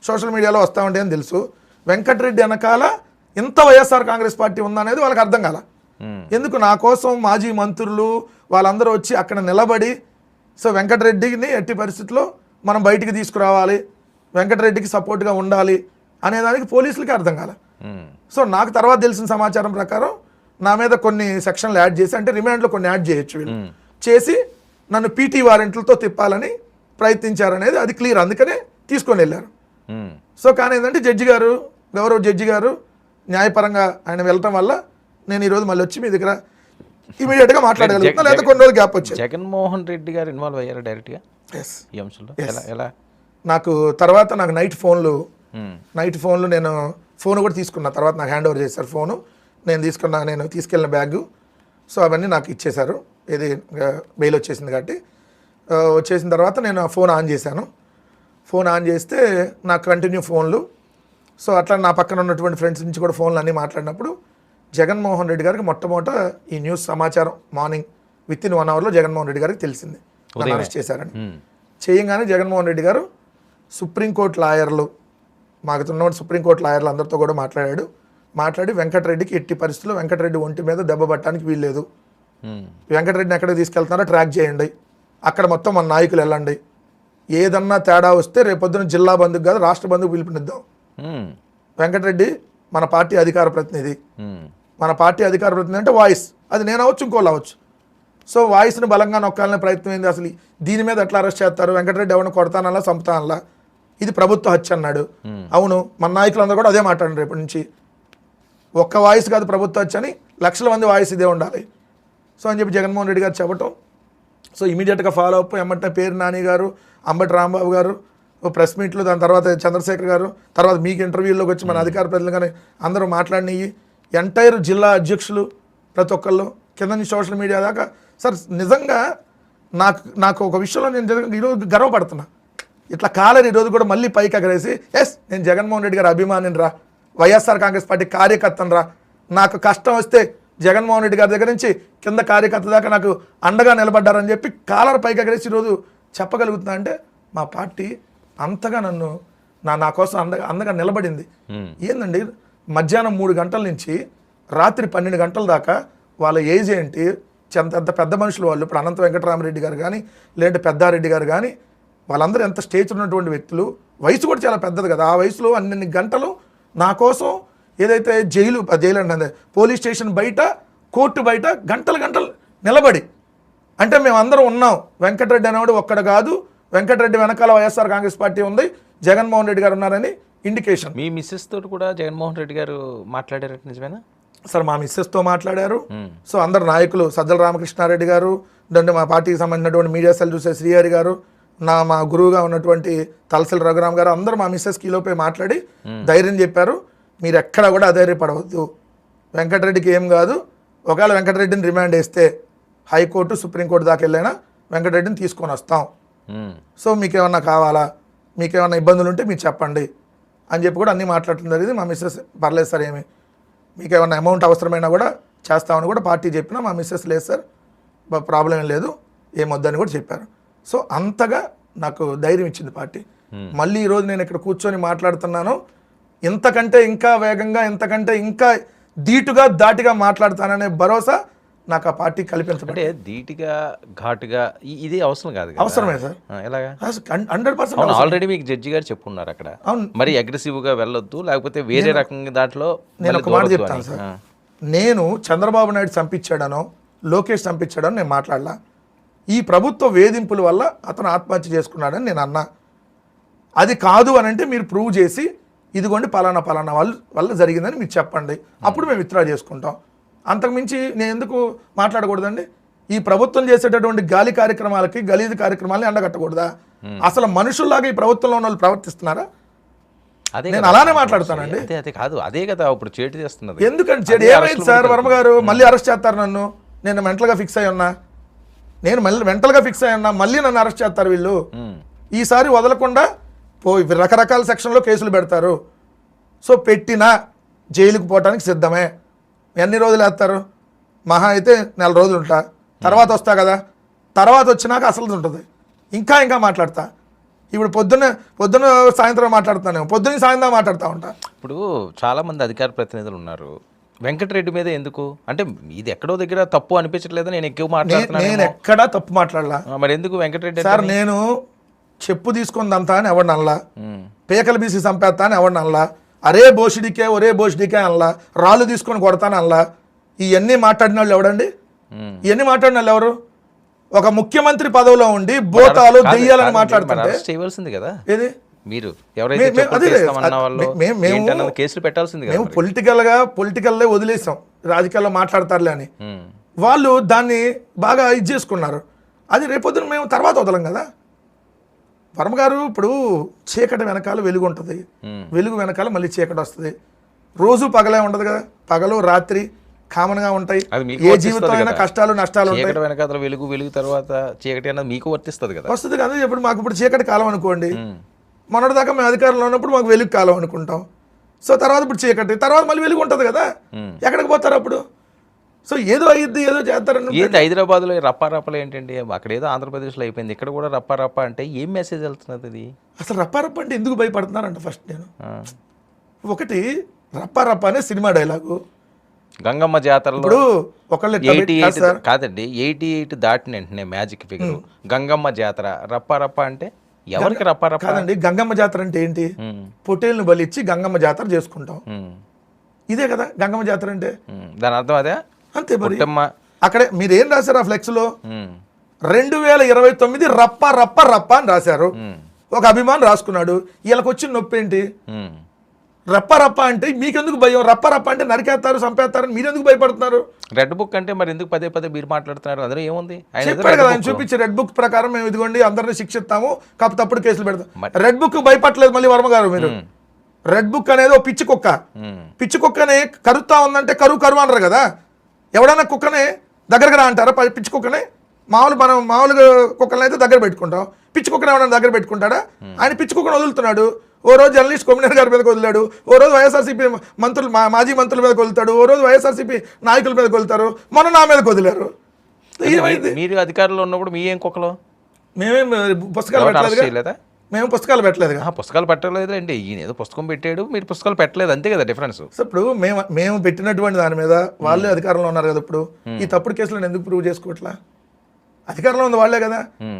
Social మీడియాలో వస్తూ ఉంటాయి అని తెలుసు. వెంకటరెడ్డి వెనకాల ఇంత వైఎస్ఆర్ కాంగ్రెస్ పార్టీ ఉందనేది వాళ్ళకి అర్థం కాల. ఎందుకు నా కోసం మాజీ మంత్రులు వాళ్ళందరూ వచ్చి అక్కడ నిలబడి సో వెంకటరెడ్డిని ఎట్టి పరిస్థితుల్లో మనం బయటికి తీసుకురావాలి, వెంకటరెడ్డికి సపోర్ట్గా ఉండాలి అనేదానికి పోలీసులకి అర్థం కాల. సో నాకు తర్వాత తెలిసిన సమాచారం ప్రకారం నా మీద కొన్ని సెక్షన్లు యాడ్ చేసి, అంటే రిమాండ్లో కొన్ని యాడ్ చేయొచ్చు వీళ్ళు చేసి నన్ను పీటీ వారెంట్లతో తిప్పాలని ప్రయత్నించారనేది అది క్లియర్, అందుకనే తీసుకొని వెళ్ళారు. సో కానీ ఏంటంటే జడ్జి గారు, గౌరవ జడ్జి గారు న్యాయపరంగా ఆయన వెళ్ళటం వల్ల నేను ఈరోజు మళ్ళీ వచ్చి మీ దగ్గర ఇమీడియట్గా మాట్లాడగలుగుతాను, లేదా కొన్ని రోజులు గ్యాప్ వచ్చింది. జగన్మోహన్ రెడ్డి గారు ఇన్వాల్వ్ అయ్యారు డైరెక్ట్గా ఈ అంశంలో? ఎలా? నాకు తర్వాత నైట్ ఫోన్లు నేను ఫోన్ కూడా తీసుకున్నా, తర్వాత నాకు హ్యాండ్ ఓవర్ చేశారు ఫోను. నేను తీసుకెళ్ళిన బ్యాగు, సో అవన్నీ నాకు ఇచ్చేశారు. ఇది బెయిల్ వచ్చేసింది కాబట్టి వచ్చేసిన తర్వాత నేను ఫోన్ ఆన్ చేశాను. ఫోన్ ఆన్ చేస్తే నాకు కంటిన్యూ ఫోన్లు. సో అట్లా నా పక్కన ఉన్నటువంటి ఫ్రెండ్స్ నుంచి కూడా ఫోన్లు అన్నీ మాట్లాడినప్పుడు జగన్మోహన్ రెడ్డి గారికి మొట్టమొదట ఈ న్యూస్ సమాచారం మార్నింగ్ విత్ ఇన్ 1 అవర్లో జగన్మోహన్ రెడ్డి గారికి తెలిసింది నన్ను అరెస్ట్ చేశారని. చేయగానే జగన్మోహన్ రెడ్డి గారు సుప్రీంకోర్టు లాయర్లు, మాకు ఉన్నటువంటి సుప్రీంకోర్టు లాయర్లు అందరితో కూడా మాట్లాడి వెంకటరెడ్డికి ఎట్టి పరిస్థితుల్లో వెంకటరెడ్డి ఒంటి మీద దెబ్బ పట్టడానికి వీల్లేదు, వెంకటరెడ్డిని ఎక్కడికి తీసుకెళ్తున్నారో ట్రాక్ చేయండి, అక్కడ మొత్తం మన నాయకులు వెళ్ళండి, ఏదన్నా తేడా వస్తే రేపొద్దున జిల్లా బంధుకు కాదు రాష్ట్ర బంధుకు పిలుపునిద్దాం. వెంకటరెడ్డి మన పార్టీ అధికార ప్రతినిధి, మన పార్టీ అధికార ప్రతినిధి అంటే వాయిస్, అది నేను అవచ్చు ఇంకోళ్ళు అవచ్చు. సో వాయిస్ని బలంగా నొక్కాలనే ప్రయత్నం ఏంది, అసలు దీని మీద ఎట్లా అరెస్ట్ చేస్తారు, వెంకటరెడ్డి ఎవరిని కొడతానల్లా చంపుతానల్లా, ఇది ప్రభుత్వ హత్య అన్నాడు. అవును, మన నాయకులందరూ కూడా అదే మాట్లాడండి, రేపటి నుంచి ఒక్క వాయిస్ కాదు ప్రభుత్వ హత్య అని, లక్షల మంది వాయిస్ ఇదే ఉండాలి. సో అని చెప్పి జగన్మోహన్ రెడ్డి గారు చెప్పటం, సో ఇమీడియట్గా ఫాలో అప్ ఎమ్మంటే పేరు నాని గారు, అంబటి రాంబాబు గారు ప్రెస్ మీట్లు, దాని తర్వాత చంద్రశేఖర్ గారు, తర్వాత మీకు ఇంటర్వ్యూలోకి వచ్చి మన అధికార ప్రతినిధులు కానీ అందరూ మాట్లాడినవి, ఎంటైర్ జిల్లా అధ్యక్షులు ప్రతి ఒక్కళ్ళు కింద నుంచి సోషల్ మీడియా దాకా. సార్ నిజంగా నాకు ఒక విషయంలో నేను ఈరోజు గర్వపడుతున్నా, ఇట్లా కాలర్ ఈరోజు కూడా మళ్ళీ పైకి ఎగరేసి ఎస్ నేను జగన్మోహన్ రెడ్డి గారు అభిమానిని రా, వైఎస్ఆర్ కాంగ్రెస్ పార్టీ కార్యకర్తను రా, నాకు కష్టం వస్తే జగన్మోహన్ రెడ్డి గారి దగ్గర నుంచి కింద కార్యకర్త దాకా నాకు అండగా నిలబడ్డారని చెప్పి కాలర్ పైకి ఎగరేసి ఈరోజు చెప్పగలుగుతున్నా అంటే మా పార్టీ అంతగా నన్ను నా కోసం అండగా నిలబడింది. ఏందండి, మధ్యాహ్నం 3 గంటల నుంచి రాత్రి 12 గంటల దాకా వాళ్ళ ఏజ్ ఏంటి, ఎంత పెద్ద మనుషులు వాళ్ళు, ఇప్పుడు అనంత వెంకటరామరెడ్డి గారు కానీ లేదంటే పెద్దారెడ్డి గారు కానీ వాళ్ళందరూ ఎంత స్టేజ్ ఉన్నటువంటి వ్యక్తులు, వయసు కూడా చాలా పెద్దది కదా, ఆ వయసులో అన్ని గంటలు నా కోసం ఏదైతే జైలు అంటే పోలీస్ స్టేషన్ బయట, కోర్టు బయట గంటలు నిలబడి, అంటే మేమందరం ఉన్నాం, వెంకటరెడ్డి అనేవాడు ఒక్కడ కాదు, వెంకటరెడ్డి వెనకాల వైఎస్ఆర్ కాంగ్రెస్ పార్టీ ఉంది, జగన్మోహన్ రెడ్డి గారు ఉన్నారని ఇండికేషన్. మీ మిస్సెస్ తోటి కూడా జగన్మోహన్ రెడ్డి గారు మాట్లాడారు నిజమేనా? సార్ మా మిస్సెస్తో మాట్లాడారు. సో అందరు నాయకులు, సజ్జల రామకృష్ణారెడ్డి గారు, అంటే మా పార్టీకి సంబంధించినటువంటి మీడియా సెల్ చూసే శ్రీహరి గారు, మా గురువుగా ఉన్నటువంటి తలసిల రఘురామ్ గారు, అందరూ మా మిస్సెస్కి ఈలోపే మాట్లాడి ధైర్యం చెప్పారు, మీరు ఎక్కడ కూడా అధైర్యపడవద్దు, వెంకటరెడ్డికి ఏం కాదు, ఒకవేళ వెంకటరెడ్డిని రిమాండ్ వేస్తే హైకోర్టు సుప్రీంకోర్టు దాకా వెళ్ళైనా వెంకటరెడ్డిని తీసుకొని వస్తాం, సో మీకేమన్నా కావాలా, మీకేమన్నా ఇబ్బందులు ఉంటే మీరు చెప్పండి అని చెప్పి కూడా అన్నీ మాట్లాడటం జరిగింది. మా మిస్సెస్ పర్లేదు సార్, ఏమి మీకేమన్నా అమౌంట్ అవసరమైనా కూడా చేస్తామని కూడా పార్టీ చెప్పినా మా మిస్సెస్ లేదు సార్, ప్రాబ్లం ఏం లేదు, ఏమొద్దని కూడా చెప్పారు. సో అంతగా నాకు ధైర్యం ఇచ్చింది పార్టీ. మళ్ళీ ఈరోజు నేను ఇక్కడ కూర్చొని మాట్లాడుతున్నాను, ఇంతకంటే ఇంకా వేగంగా, ఇంతకంటే ఇంకా ధీటుగా దాటిగా మాట్లాడతాననే భరోసా నాకు ఆ పార్టీ కల్పించబడి. ధీటుగా ఘాటుగా ఇది అవసరం కాదు, అవసరమే సార్. ఎలాగా? 100% ఆల్రెడీ మీకు జడ్జి గారు చెప్పున్నారు అక్కడ, మరి అగ్రెసివ్గా వెళ్ళొద్దు, లేకపోతే వేరే రకంగా దాంట్లో. నేను ఒక మాట చెప్తాను సార్, నేను చంద్రబాబు నాయుడు చంపించాడనో లోకేష్ చంపించాడనో నేను మాట్లాడలా, ఈ ప్రభుత్వ వేధింపుల వల్ల అతను ఆత్మహత్య చేసుకున్నాడని నేను అన్నా. అది కాదు అని అంటే మీరు ప్రూవ్ చేసి ఇదిగోండి పలానా వల్ల జరిగిందని మీరు చెప్పండి, అప్పుడు మేము విత్డ్రా చేసుకుంటాం. అంతకుమించి నేను ఎందుకు మాట్లాడకూడదండి? ఈ ప్రభుత్వం చేసేటటువంటి గాలి కార్యక్రమాలకి, గలీజు కార్యక్రమాలని ఎండగట్టకూడదా? అసలు మనుషుల్లాగా ఈ ప్రభుత్వంలో ఉన్న వాళ్ళు ప్రవర్తిస్తున్నారా? నేను అలానే మాట్లాడతానండి. అదే కాదు, అదే కదా ఇప్పుడు చేటు చేస్తున్నది. ఎందుకంటే చెడు ఏమైంది సార్? వర్మ గారు మళ్ళీ అరెస్ట్ చేస్తారు నన్ను, నేను మెంటల్గా ఫిక్స్ అయి ఉన్నా, మళ్ళీ నన్ను అరెస్ట్ చేస్తారు వీళ్ళు. ఈసారి వదలకుండా రకరకాల సెక్షన్లో కేసులు పెడతారు. సో పెట్టినా జైలుకు పోవటానికి సిద్ధమే. ఎన్ని రోజులు వేస్తారు? మహా అయితే 4 రోజులు ఉంటా, తర్వాత వస్తా కదా, తర్వాత వచ్చినాక అసలు ఉంటుంది, ఇంకా మాట్లాడతా. ఇప్పుడు పొద్దున సాయంత్రం మాట్లాడుతాను, పొద్దున్న సాయంత్రం మాట్లాడుతూ ఉంటా. ఇప్పుడు చాలా మంది అధికార ప్రతినిధులు ఉన్నారు, వెంకటరెడ్డి మీద ఎందుకు అంటే ఇది ఎక్కడో దగ్గర తప్పు అనిపించట్లేదు, నేను ఎక్కువ నేను మాట్లాడుతున్నాను ఎక్కడా తప్పు మాట్లాడలా మరి ఎందుకు వెంకటరెడ్డి సార్. నేను చెప్పు తీసుకుందంతా అని ఎవరిని అనలా, పేకలు బీసి చంపేస్తా అని ఎవరిని అనలా, ఒరే బోషిడికే అనలా, రాళ్ళు తీసుకొని కొడతాను అనలా. ఇవన్నీ మాట్లాడిన వాళ్ళు ఎవడండి? ఇవన్నీ మాట్లాడిన వాళ్ళు ఎవరు? ఒక ముఖ్యమంత్రి పదవిలో ఉండి బోతాలు దెయ్యాలని మాట్లాడుతుంటే చేయవలసింది కదా. ఏది మీరు ఎవరైతే కేసులు పెట్టాల్సింది కదా. మేము పొలిటికల్లే వదిలేసాం, రాజకీయాల్లో మాట్లాడతారులే అని. వాళ్ళు దాన్ని బాగా ఇది చేసుకున్నారు. అది రేపొద్దున మేము తర్వాత వదలం కదా. వర్మ గారు ఇప్పుడు చీకటి వెనకాల వెలుగు ఉంటుంది, వెలుగు వెనకాల మళ్ళీ చీకటి వస్తుంది. రోజు పగలే ఉండదు కదా, పగలు రాత్రి కామన్ గా ఉంటాయి. ఏ జీవితం అయినా కష్టాలు నష్టాలు ఉంటాయి. వెనకాల వెలుగు తర్వాత చీకటి అన్నది మీకు వర్తిస్తుంది కదా. వస్తుంది కదా. ఇప్పుడు మాకు ఇప్పుడు చీకటి కాలం అనుకోండి, మొన్నటిదాకా మేము అధికారంలో ఉన్నప్పుడు మాకు వెలుగు కాలం అనుకుంటాం. సో తర్వాత ఇప్పుడు చీకటి, తర్వాత మళ్ళీ వెలుగు ఉంటుంది కదా. ఎక్కడికి పోతారు అప్పుడు? సో ఏదో అయ్యిద్ది, ఏదో చేస్తారని. ఏంటి హైదరాబాద్లో రప్పారప్పలు ఏంటండి? అక్కడ ఏదో ఆంధ్రప్రదేశ్లో అయిపోయింది, ఇక్కడ కూడా రప్పారప్ప అంటే ఏం మెసేజ్ వెళ్తున్నది అది? అసలు రప్పారప్ప అంటే ఎందుకు భయపడుతున్నారంట? ఫస్ట్ నేను ఒకటి, రప్పారప్ప అనే సినిమా డైలాగు గంగమ్మ జాతరలో ఇప్పుడు ఒకళ్ళు కాదండి 88 దాటిన వెంటనే మ్యాజిక్ ఫిగర్ గంగమ్మ జాతర రప్పారప్ప అంటే ఎవరికి రప్పారప్ప? కాదండి, గంగమ్మ జాతర అంటే ఏంటి? పొట్టేళ్ళను బలిచ్చి గంగమ్మ జాతర చేసుకుంటాం, ఇదే కదా గంగమ్మ జాతర అంటే. దాని అర్థం అదే అంతే. మరి అక్కడే మీరు ఏం రాశారు ఆ ఫ్లెక్స్ లో? 2029 రప్ప రప్ప రప్ప అని రాశారు. ఒక అభిమాన్ రాసుకున్నాడు. వీళ్ళకి వచ్చిన నొప్పి ఏంటి? రప్ప రప్ప అంటే మీకెందుకు భయం? రప్ప రప్ప అంటే నరికేస్తారు, చంపేస్తారని మీరెందుకు భయపడుతున్నారు? రెడ్ బుక్ అంటే మరి ఎందుకు పదే మీరు మాట్లాడుతున్నారు? అందులో ఏముంది? చెప్పాడు కదా ఆయన చూపించి, రెడ్ బుక్ ప్రకారం మేము ఇదిగోండి అందరినీ శిక్షిస్తాము, కాకపోతే తప్పుడు కేసులు పెడతాం. రెడ్ బుక్ భయపడలేదు మళ్ళీ వర్మ గారు మీరు. రెడ్ బుక్ అనేది ఓ పిచ్చి కుక్క, పిచ్చి కుక్కనే కరుతా ఉందంటే కరువు అనరు కదా. ఎవడన్నా కుక్కనే దగ్గరకు రా అంటారా? పిచ్చి కుక్కనే మనం మామూలుగా కుక్కలను అయితే దగ్గర పెట్టుకుంటాం, పిచ్చి కుక్కని ఎవడన్నా దగ్గర పెట్టుకుంటాడా? ఆయన పిచ్చి కుక్కను వదులుతున్నాడు. ఓ రోజు జర్నలిస్ట్ కొమ్మినేని గారి మీదకి వదిలాడు, ఓ రోజు వైఎస్ఆర్సీపీ మంత్రులు మాజీ మంత్రుల మీదకి వదులుతాడు, ఓ రోజు వైఎస్ఆర్సీపీ నాయకుల మీదకి వదులుతారు, మొన్న నా మీదకి వదిలారు. మీరు అధికారంలో ఉన్నప్పుడు మీ ఏం కుక్కలో? మేమేం పుస్తకాలు పెట్టలేదు, మేము పుస్తకాలు పెట్టలేదు. పుస్తకాలు పెట్టలేదు అండి, ఈయన ఏదో పుస్తకం పెట్టాడు, మీరు పుస్తకాలు పెట్టలేదు, అంతే కదా డిఫరెన్స్. సో ఇప్పుడు మేము పెట్టినటువంటి దాని మీద వాళ్ళే అధికారంలో ఉన్నారు కదా. ఇప్పుడు ఈ తప్పుడు కేసులను ఎందుకు ప్రూవ్ చేసుకోవట్లా? అధికారంలో ఉంది వాళ్ళే కదా.